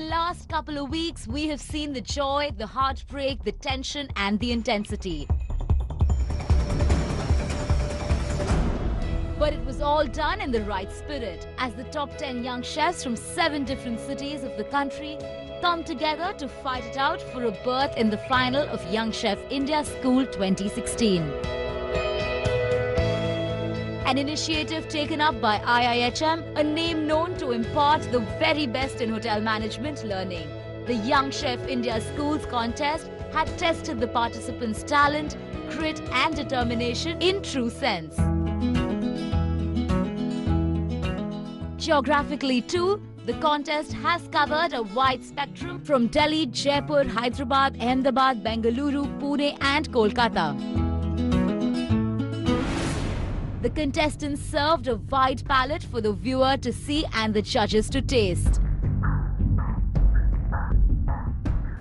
last couple of weeks, we have seen the joy, the heartbreak, the tension and the intensity. But it was all done in the right spirit, as the top 10 young chefs from 7 different cities of the country come together to fight it out for a berth in the final of Young Chef India School 2016. An initiative taken up by IIHM, a name known to impart the very best in hotel management learning. The Young Chef India Schools contest had tested the participants' talent, grit and determination in true sense. Geographically too, the contest has covered a wide spectrum from Delhi, Jaipur, Hyderabad, Ahmedabad, Bengaluru, Pune and Kolkata. The contestants served a wide palette for the viewer to see and the judges to taste.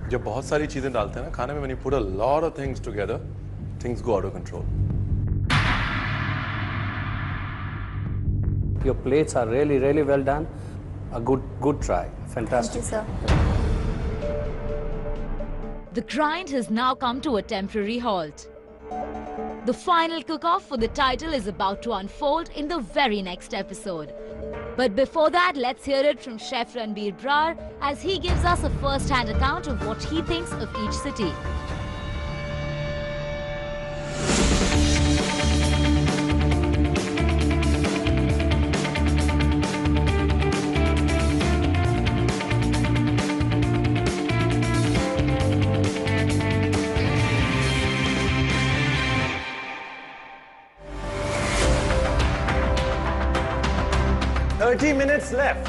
जब बहुत सारी चीजें डालते हैं ना खाने में, when you put a lot of things together, things go out of control. Your plates are really, really well done. A good try. Fantastic. Thank you, sir. The grind has now come to a temporary halt. The final cook-off for the title is about to unfold in the very next episode. But before that, let's hear it from Chef Ranbir Brar as he gives us a first-hand account of what he thinks of each city. Minutes left.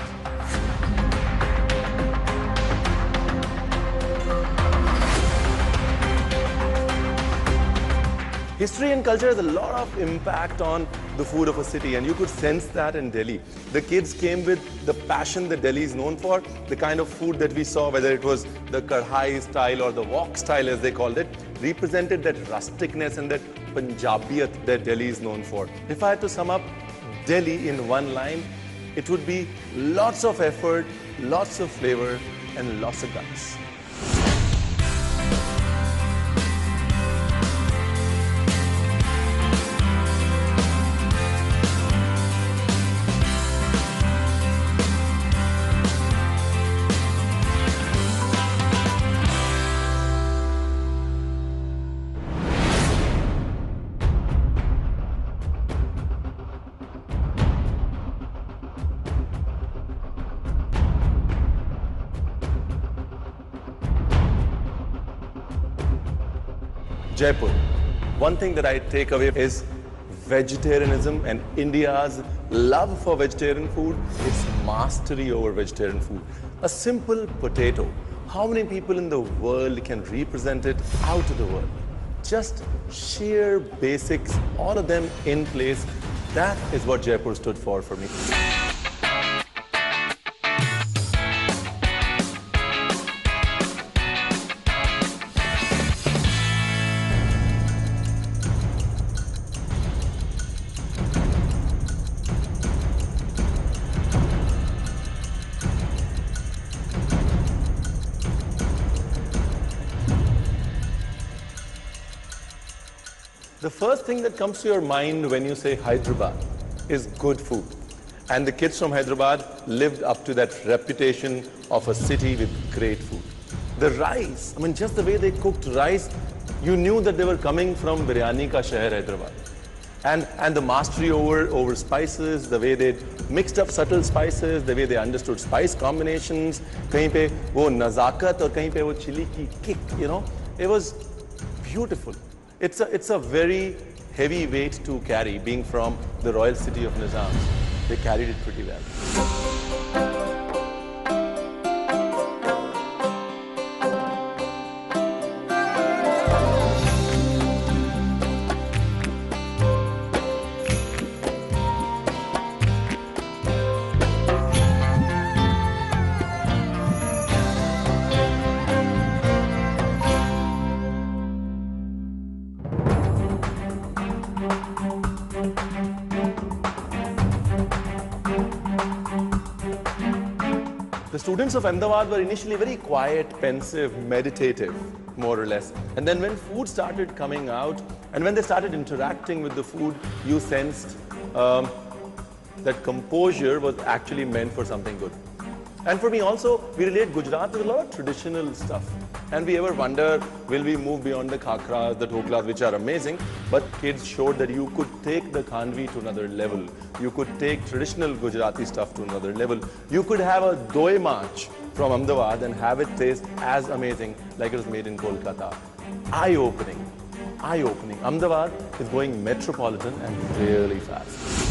History and culture has a lot of impact on the food of a city, and you could sense that in Delhi. The kids came with the passion that Delhi is known for, the kind of food that we saw, whether it was the Kadhai style or the wok style as they called it, represented that rusticness and that Punjabiyat that Delhi is known for. If I had to sum up Delhi in one line, it would be lots of effort, lots of flavor, and lots of guts. Jaipur. One thing that I take away is vegetarianism and India's love for vegetarian food, its mastery over vegetarian food. A simple potato. How many people in the world can represent it out to the world? Just sheer basics, all of them in place. That is what Jaipur stood for me. The first thing that comes to your mind when you say Hyderabad is good food. And the kids from Hyderabad lived up to that reputation of a city with great food. The rice, I mean, just the way they cooked rice, you knew that they were coming from Biryani Ka Sheher, Hyderabad. And the mastery over spices, the way they mixed up subtle spices, the way they understood spice combinations, kahin pe wo nazakat aur kahin pe wo chili ki kick, you know, it was beautiful. It's a very heavy weight to carry, being from the royal city of Nizams. They carried it pretty well. students of Ahmedabad were initially very quiet, pensive, meditative, more or less. And then when food started coming out, and when they started interacting with the food, you sensed that composure was actually meant for something good. And for me also, we relate Gujarat with a lot of traditional stuff. And we ever wonder, will we move beyond the khakras, the dhoklas, which are amazing, but kids showed that you could take the khanvi to another level. You could take traditional Gujarati stuff to another level. You could have a doi march from Ahmedabad and have it taste as amazing like it was made in Kolkata. Eye-opening, eye-opening. Ahmedabad is going metropolitan and really fast.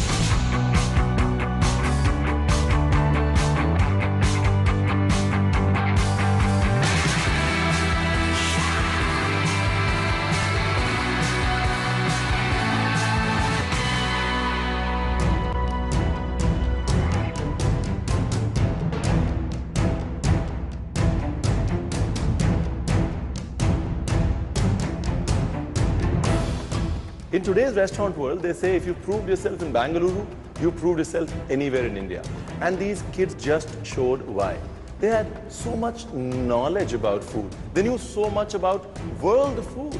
In today's restaurant world, they say if you proved yourself in Bangalore, you proved yourself anywhere in India. And these kids just showed why. They had so much knowledge about food. They knew so much about world food.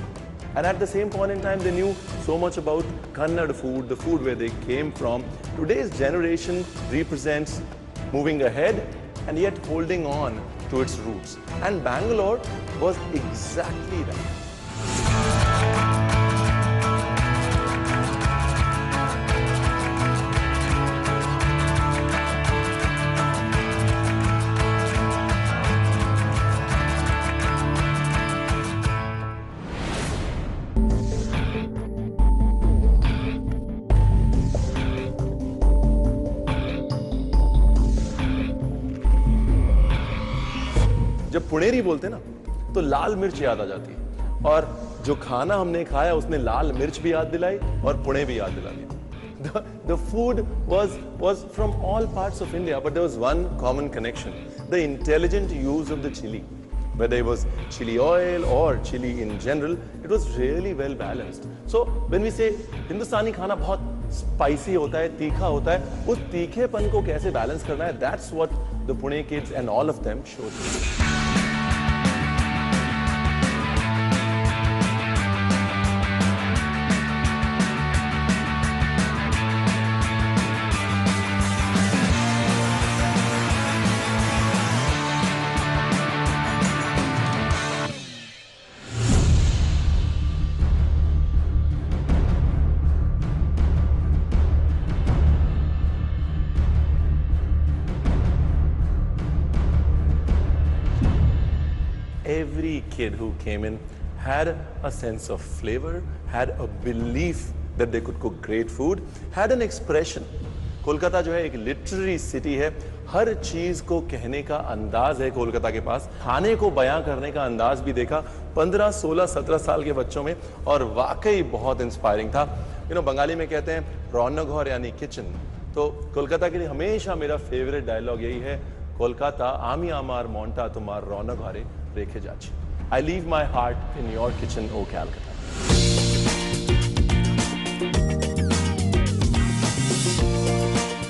And at the same point in time, they knew so much about Kannada food, the food where they came from. Today's generation represents moving ahead and yet holding on to its roots. And Bangalore was exactly that. जब पुणेरी बोलते ना तो लाल मिर्च याद आ जाती है और जो खाना हमने खाया उसने लाल मिर्च भी याद दिलाई और पुणे भी याद दिला दिया. The food was from all parts of India, but there was one common connection: the intelligent use of the chili. Whether it was chili oil or chili in general, it was really well balanced. So when we say Hindustani खाना बहुत spicy होता है, तीखा होता है, उस तीखेपन को कैसे balance करना है, that's what the Pune kids and all of them showed. Every kid who came in had a sense of flavor, had a belief that they could cook great food, had an expression. Kolkata जो है एक literary city है. हर चीज को कहने का अंदाज है कोलकाता के पास. खाने को बयां करने का अंदाज भी देखा 15, 16, 17 साल के बच्चों में और वाकई बहुत इंस्पायरिंग था. बंगाली में कहते हैं रौनक घर यानी किचन. तो कोलकाता के लिए हमेशा मेरा फेवरेट डायलॉग यही है, कोलकाता आमी आमार मोंटा तुम्हार रौनक घरे रेखे जाची. I leave my heart in your kitchen, O Calcutta.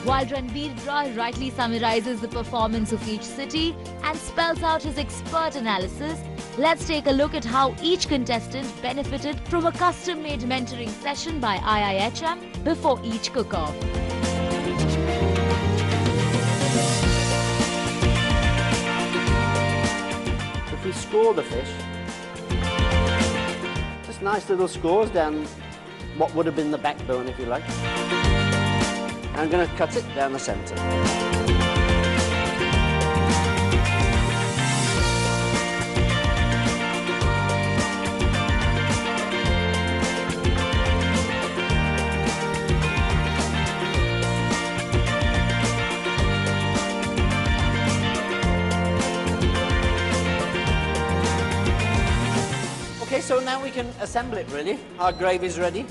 While Ranveer Brar rightly summarizes the performance of each city and spells out his expert analysis, let's take a look at how each contestant benefited from a custom-made mentoring session by IIHM before each cook-off. If we score the fish, just nice little scores down what would have been the backbone, if you like. I'm going to cut it down the centre. Okay, so now we can assemble it really. Our gravy is ready.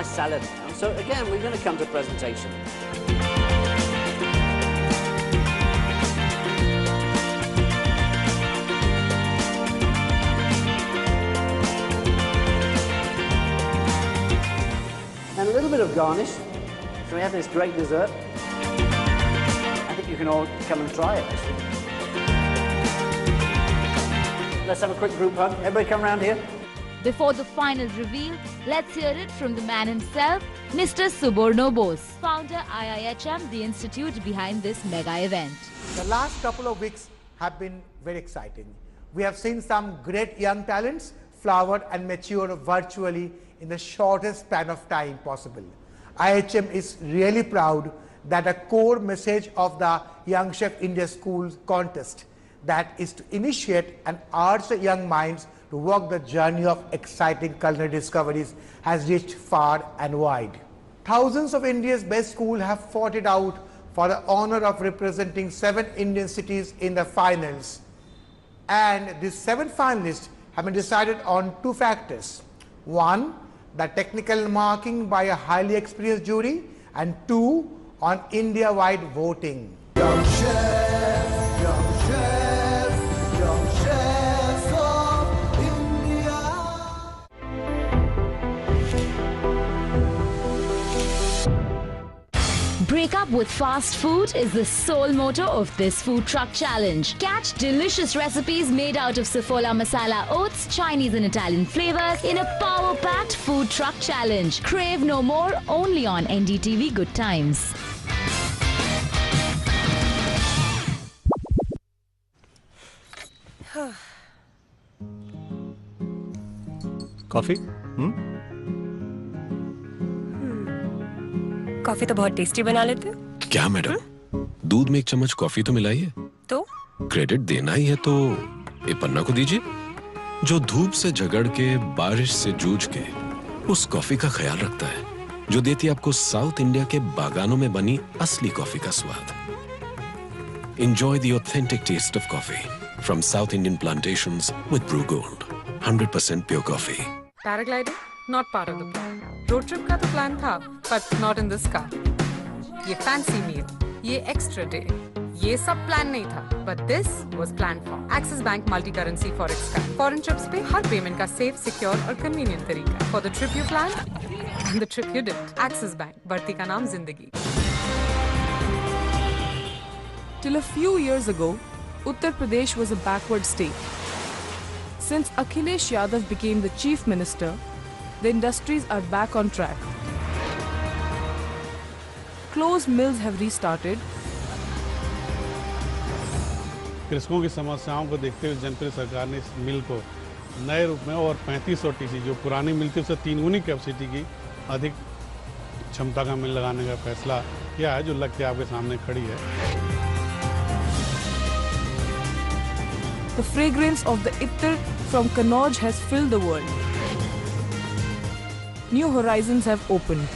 nice salad now. So again, we're going to come to presentation. And a little bit of garnish. So we have this great dessert. I think you can all come and try it. Let's have a quick group hug. Everybody come around here. Before the final reveal, let's hear it from the man himself, Mr. Suborno Bose, founder IIHM, the institute behind this mega event. The last couple of weeks have been very exciting. We have seen some great young talents flower and mature virtually in the shortest span of time possible. IIHM is really proud that a core message of the Young Chef India Schools contest, that is to initiate and urge the young minds to walk the journey of exciting culinary discoveries, has reached far and wide. Thousands of India's best schools have fought it out for the honor of representing 7 Indian cities in the finals. And these 7 finalists have been decided on 2 factors. 1, the technical marking by a highly experienced jury, and 2, on India-wide voting. Young chef, young chef, young chef of India. Break up with fast food is the sole motto of this food truck challenge. Catch delicious recipes made out of Saffola masala oats, Chinese and Italian flavors in a power-packed food truck challenge. Crave no more, only on NDTV Good Times. Coffee? Coffee तो बहुत tasty बना लेते हो। क्या madam, दूध में 1 चम्मच coffee तो मिलाई है। तो क्रेडिट देना ही है तो ये पन्ना को दीजिए, जो धूप से झगड़ के, बारिश से जूझ के उस कॉफी का ख्याल रखता है, जो देती है आपको साउथ इंडिया के बागानों में बनी असली कॉफी का स्वाद। Enjoy the authentic taste of coffee from South Indian plantations with Brew Gold, 100% pure coffee. Paragliding, not part of the plan. Road trip का तो plan था, but not in this car. ये fancy meal, ये extra day, ये सब plan नहीं था, but this was planned for. Axis Bank multi-currency forex का. Foreign trips पे हर payment का safe, secure और convenient तरीका. For the trip you planned and the trip you did. Axis Bank, बढ़ती का नाम जिंदगी. Till a few years ago, Uttar Pradesh was a backward state. Since Akhilesh Yadav became the chief minister, the industries are back on track. Closed mills have restarted. कृषकों की समस्याओं को देखते हुए जनपद सरकार ने इस मिल को नए रूप में और 3500 टीसी, जो पुरानी मिल थी उससे 3 गुनी कैपेसिटी की अधिक क्षमता का मिल लगाने का फैसला किया है, जो लग के आपके सामने खड़ी है। The fragrance of the Ittar from Kannauj has filled the world. New horizons have opened.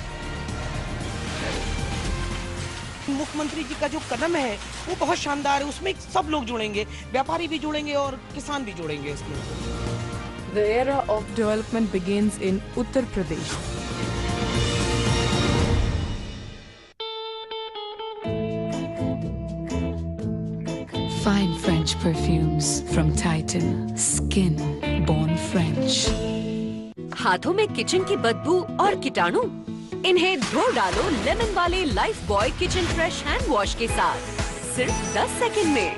मुख्यमंत्री जी का जो कदम है वो बहुत शानदार है, उसमें सब लोग जुड़ेंगे, व्यापारी भी जुड़ेंगे और किसान भी जुड़ेंगे इसमें। The era of development begins in Uttar Pradesh. Fine French perfumes from Titan, skin born French. हाथों में किचन की बदबू और कीटाणु, इन्हें धो डालो लेमन वाले life boy kitchen fresh hand wash के साथ, सिर्फ 10 सेकंड में।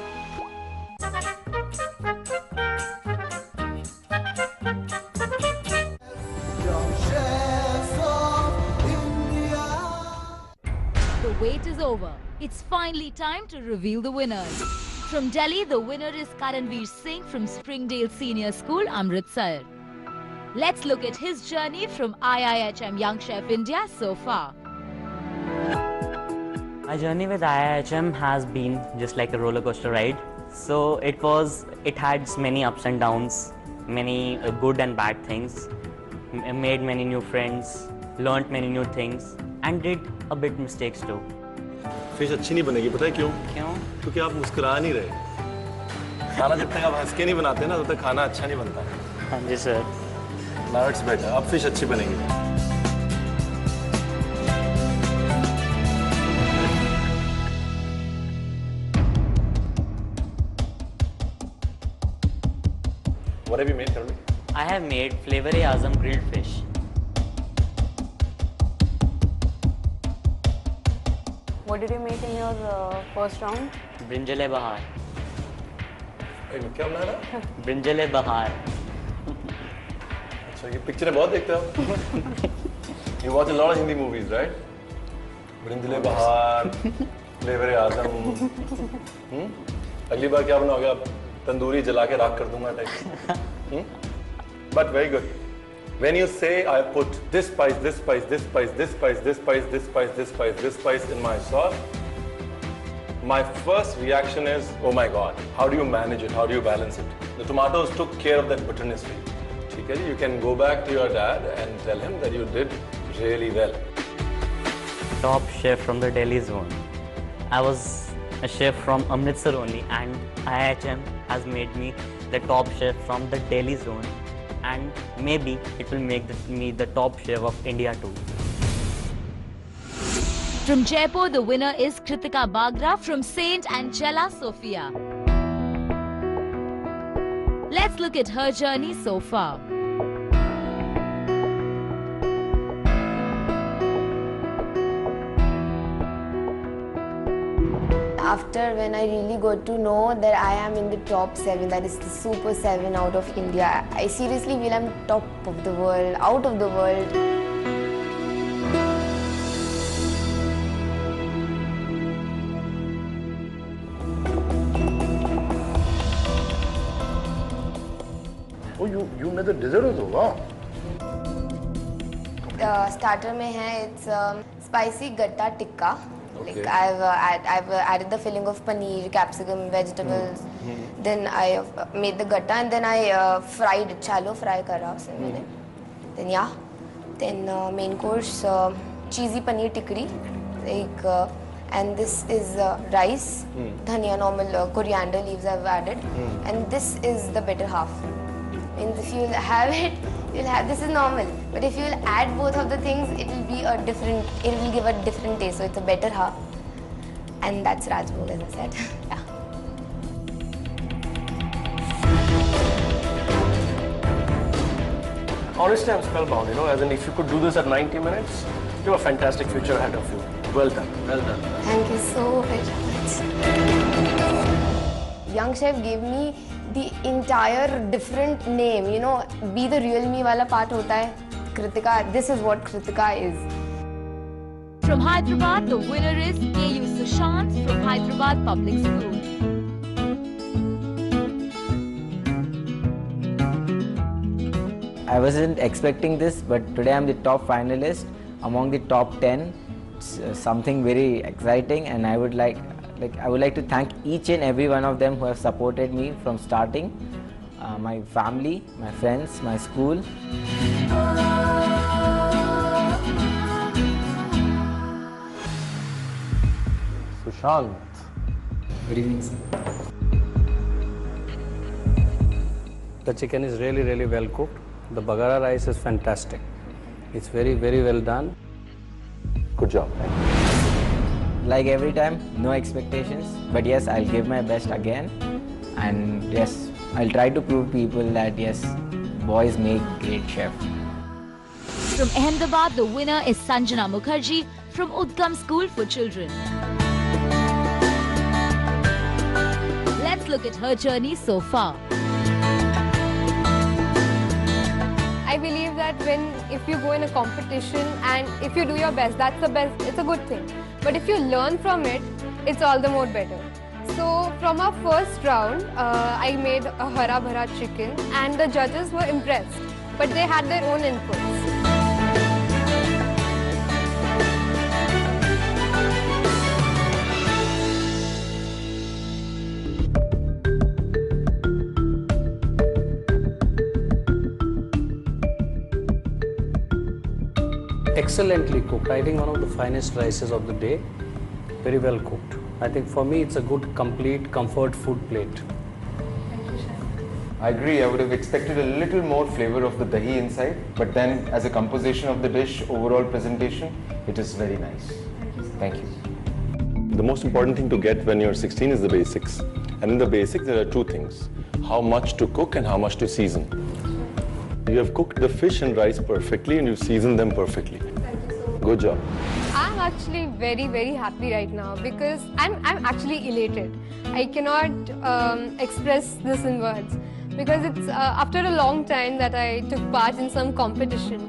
The wait is over. It's finally time to reveal the winners. From Delhi, the winner is Karanveer Singh from Springdale Senior School, Amritsar. Let's look at his journey from IIHM Young Chef India so far. My journey with IIHM has been just like a roller coaster ride. So it had many ups and downs, many good and bad things. Made many new friends, learned many new things, and did a bit mistakes too. Fish अच्छी नहीं बनेगी, पता है क्यों? क्यों? क्योंकि आप मुस्कुरा नहीं रहे। खाना जब तक आप हंस के नहीं बनाते ना, तब तक खाना अच्छा नहीं बनता। हाँ जी सर। Now it's better. अब फिश अच्छी बनेगी। What have you made, Karmi? I have made Flavor-e-Azam grilled fish. What did you make in your first round? Brinjal-e-Bahar. क्या बना रहा? Brinjal-e-Bahar. अच्छा, ये पिक्चरें बहुत देखते हो? You watch a lot of Hindi movies, right? Brinjal-e-Bahar, Flavor-e-Azam. अगली बार क्या बनाओगे आप? तंदूरी जला के राख कर दूंगा type. But very good. When you say I put this spice, this spice, this spice, this spice, this spice, this spice, this spice, this spice in my sauce, my first reaction is, oh my God, how do you manage it? How do you balance it? The tomatoes took care of that bitterness for you. Okay? You can go back to your dad and tell him that you did really well. Top chef from the Delhi zone. I was a chef from Amritsar only, and IHM has made me the top chef from the Delhi zone, and maybe it will make me the top chef of India too. From Jaipur, the winner is Kritika Bagra from Saint Angela Sophia. Let's look at her journey so far. After when I really got to know that I am in the top 7, that is the Super 7 out of India, I seriously feel I'm top of the world, out of the world. Oh, you made the dessert also, wow. Starter mein hai, it's spicy gatta tikka. Okay. Like I've added the filling of paneer, capsicum, vegetables. Then I made the gatta and then I fried it, shallow fry kara usse maine. Then yeah, then main course cheesy paneer tikri, like and this is rice, dhania, normal coriander leaves I've added, and this is the better half. Means if you'll have it, you'll have, this is normal. But if you'll add both of the things, it will be a different, it will give a different taste. So it's a better half. And that's Rajbhog, as I said. Yeah. Honestly, I'm spellbound, you know, as in if you could do this at 90 minutes, you have a fantastic future ahead of you. Well done, well done. Thank you so very much. Young Chef gave me the entire different name, you know, be the real me wala part hota hai. Kritika, this is what Kritika is. From Hyderabad, the winner is KU Sushant from Hyderabad Public School. I wasn't expecting this, but today I'm the top finalist among the top 10. It's something very exciting, and I would like to thank each and every one of them who have supported me from starting. My family, my friends, my school. Sushant. Good evening, sir. The chicken is really, really well cooked. The bagara rice is fantastic. It's very, very well done. Good job. Like every time, no expectations, but yes, I'll give my best again. And yes, I'll try to prove people that yes, boys make great chef. From Ahmedabad, the winner is Sanjana Mukherjee from Udgam School for Children. Let's look at her journey so far. I believe that if you go in a competition and if you do your best, that's the best, it's a good thing. But if you learn from it, it's all the more better. So from our first round, I made a hara bhara chicken and the judges were impressed, but they had their own inputs. Excellently cooked. I think one of the finest rices of the day. Very well cooked. I think for me it's a good, complete comfort food plate. I agree. I would have expected a little more flavor of the dahi inside, but then as a composition of the dish, overall presentation, it is very nice. Thank you. The most important thing to get when you're 16 is the basics. And in the basics, there are two things. how much to cook and how much to season. You have cooked the fish and rice perfectly and you've seasoned them perfectly. Good job. I'm actually very, very happy right now because I'm actually elated. I cannot express this in words because it's after a long time that I took part in some competition.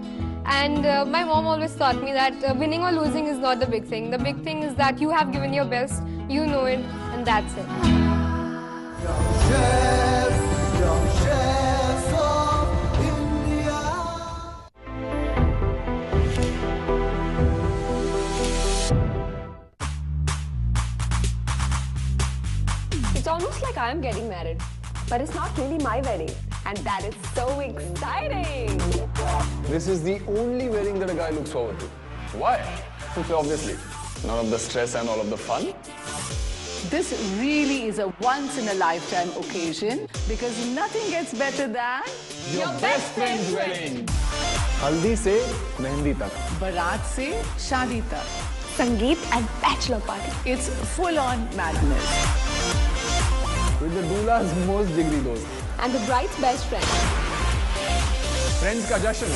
And my mom always taught me that winning or losing is not the big thing. The big thing is that you have given your best, you know it, and that's it. Young chefs of India. It's almost like I'm getting married, but it's not really my wedding, and that is so exciting. This is the only wedding that a guy looks forward to. Why? Obviously, none of the stress and all of the fun. This really is a once-in-a-lifetime occasion because nothing gets better than your best friend's wedding. Haldi se mehndi tak. Barat se shadi tak. Sangeet and bachelor party. It's full-on madness. With the doula's most jigri dost. And the bride's best friend. Friends ka jashan.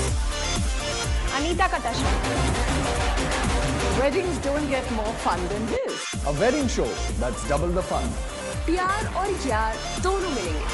Anita ka tashan. Weddings don't get more fun than this. A wedding show that's double the fun. प्यार और यार दोनों मिलेंगे.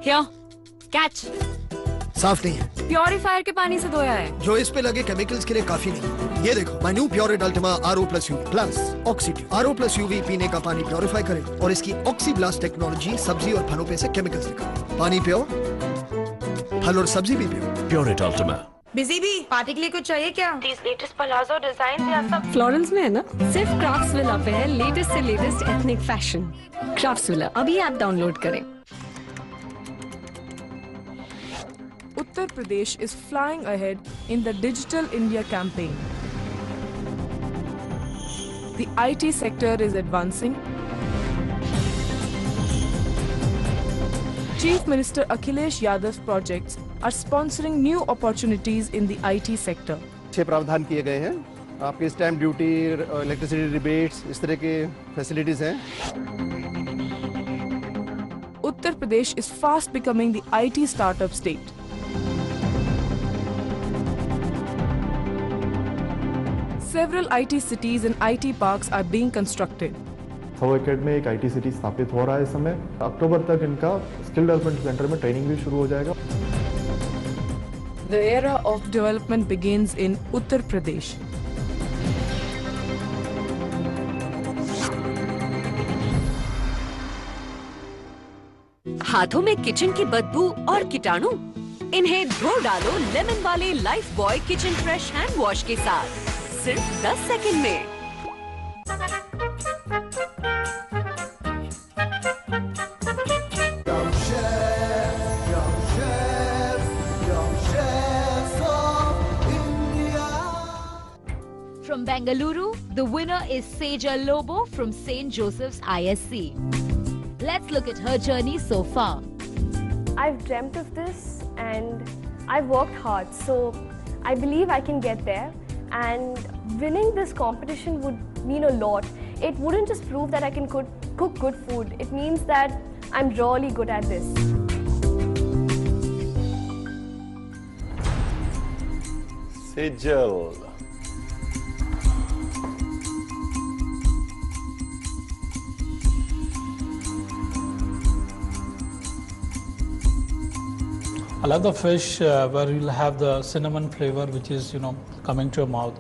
Here, catch. साफ नहीं है। Purifier के पानी से धोया है। जो इस पे लगे केमिकल्स के लिए काफी नहीं। ये देखो, my new Pureit Ultima RO+UV plus Oxytube. RO+UV पीने का पानी प्योरीफाई करे और इसकी ऑक्सीब्लास्ट टेक्नोलॉजी सब्जी और फलों पे से केमिकल्स निकाले। पानी पियो, फल और सब्जी भी पियो। प्योरेट अल्टिमा। बिजी भी पार्टी के लिए कुछ चाहिए क्या? These latest palazzo designs या सब फ्लोरेंस में है ना? सिर्फ क्राफ्ट्सविला पे है लेटेस्ट से लेटेस्ट एथनिक फैशन। क्राफ्ट्सविला अभी ऐप डाउनलोड करें। Uttar Pradesh is flying ahead in the Digital India campaign. The IT sector is advancing. Chief Minister Akhilesh Yadav's projects are sponsoring new opportunities in the IT sector. 6 प्रावधान किए गए हैं। आपके stamp duty, electricity rebates, इस तरह के facilities हैं। Uttar Pradesh is fast becoming the IT startup state. Several IT cities and IT parks are being constructed. Thawaked में एक IT सिटी स्थापित हो रहा है इस समय। अक्टूबर तक इनका स्किल डेवलपमेंट सेंटर में ट्रेनिंग भी शुरू हो जाएगा। The era of development begins in Uttar Pradesh. हाथों में किचन की बदबू और कीटाणु, इन्हें धो डालो लेमन वाले life boy kitchen fresh hand wash के साथ सिर्फ 10 सेकंड में। From Bengaluru, the winner is Sejal Lobo from St. Joseph's ISC. Let's look at her journey so far. I've dreamt of this and I've worked hard, so I believe I can get there. And winning this competition would mean a lot. It wouldn't just prove that I can cook good food. It means that I'm really good at this. Sejal. I love the fish where you'll have the cinnamon flavor, which is, coming to your mouth,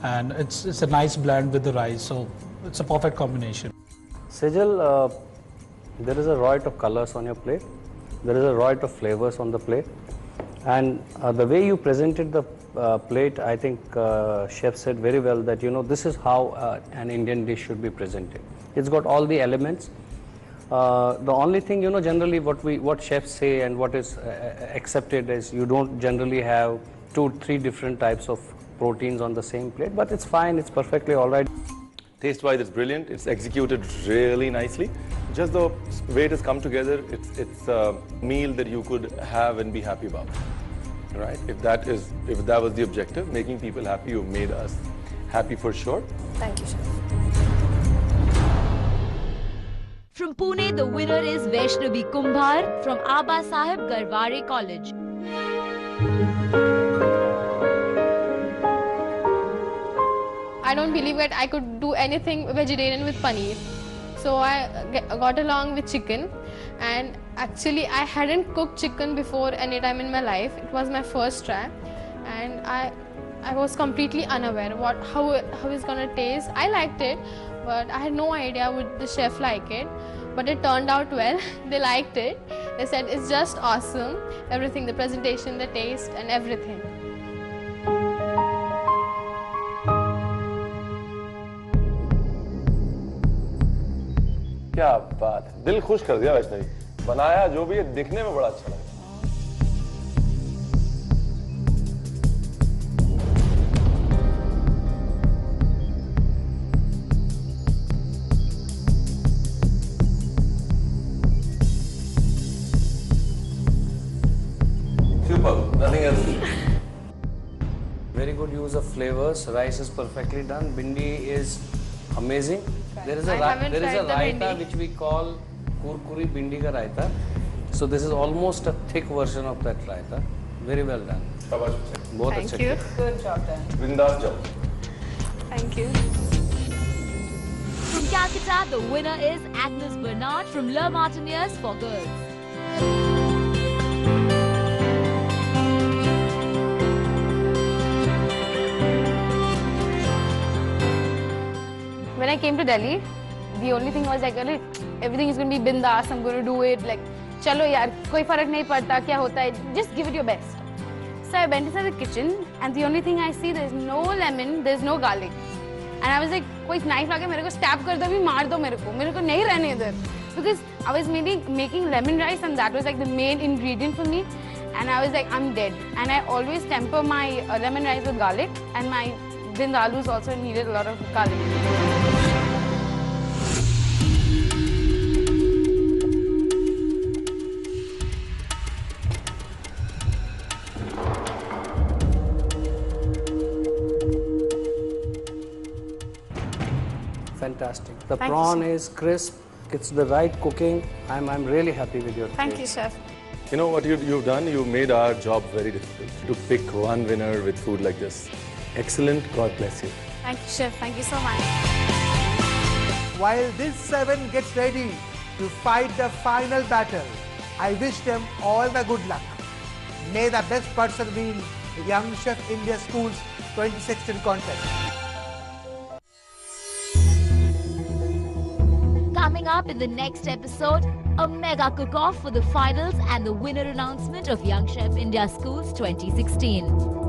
and it's a nice blend with the rice, so it's a perfect combination. Sejal, there is a riot of colors on your plate. There is a riot of flavors on the plate. And the way you presented the plate, I think chef said very well that, you know, this is how an Indian dish should be presented. It's got all the elements. The only thing, you know, generally what chefs say and what is accepted is you don't generally have 2-3 different types of proteins on the same plate, but it's fine, it's perfectly all right. Taste-wise, it's brilliant. It's executed really nicely. Just the way it has come together, it's a meal that you could have and be happy about, right? If that was the objective, making people happy, you've made us happy for sure. Thank you, chef. From Pune, the winner is Vaishnavi Kumbhar from Aba Sahib Garware College. I don't believe that I could do anything vegetarian with paneer. So I got along with chicken, and actually I hadn't cooked chicken before any time in my life. It was my first try, and I was completely unaware how it's gonna taste. I liked it, but I had no idea would the chef like it. But it turned out well. They liked it. They said it's just awesome. Everything, the presentation, the taste, and everything. क्या बात है, दिल खुश कर दिया वैष्णवी। बनाया जो भी है दिखने में बड़ा अच्छा लगा। Super, nothing else. Very good use of flavors. Rice is perfectly done. Bindi is amazing. There is a raita which we call kurkuri bindi ka raita. So this is almost a thick version of that raita. Very well done. Thank you. Good job done. Bindaas job. Thank you. From Calcutta, the winner is Agnes Bernard from Le Martiniers for Girls. When I came to Delhi, the only thing was like, everything is going to be bindas, I'm going to do it, like, chalo yaar, koi farak nahi padta, kya hota hai, just give it your best. So I went inside the kitchen, and the only thing I see, there's no lemon, there's no garlic. And I was like, koi knife lage mere ko stab kar do, abhi maar do mere ko nahi rehne idhar. Because I was making lemon rice, and that was like the main ingredient for me. And I was like, I'm dead. And I always temper my lemon rice with garlic, and my bindalus also needed a lot of garlic. Fantastic. The prawn is crisp. It's the right cooking. I'm really happy with your Thank plate. you, chef. You know what you've done? You made our job very difficult to pick one winner with food like this. Excellent. God bless you. Thank you, chef. Thank you so much. While these 7 get ready to fight the final battle, I wish them all the good luck. May the best person win Young Chef India Schools 2016 contest. Coming up in the next episode, a mega cook-off for the finals and the winner announcement of Young Chef India Schools 2016.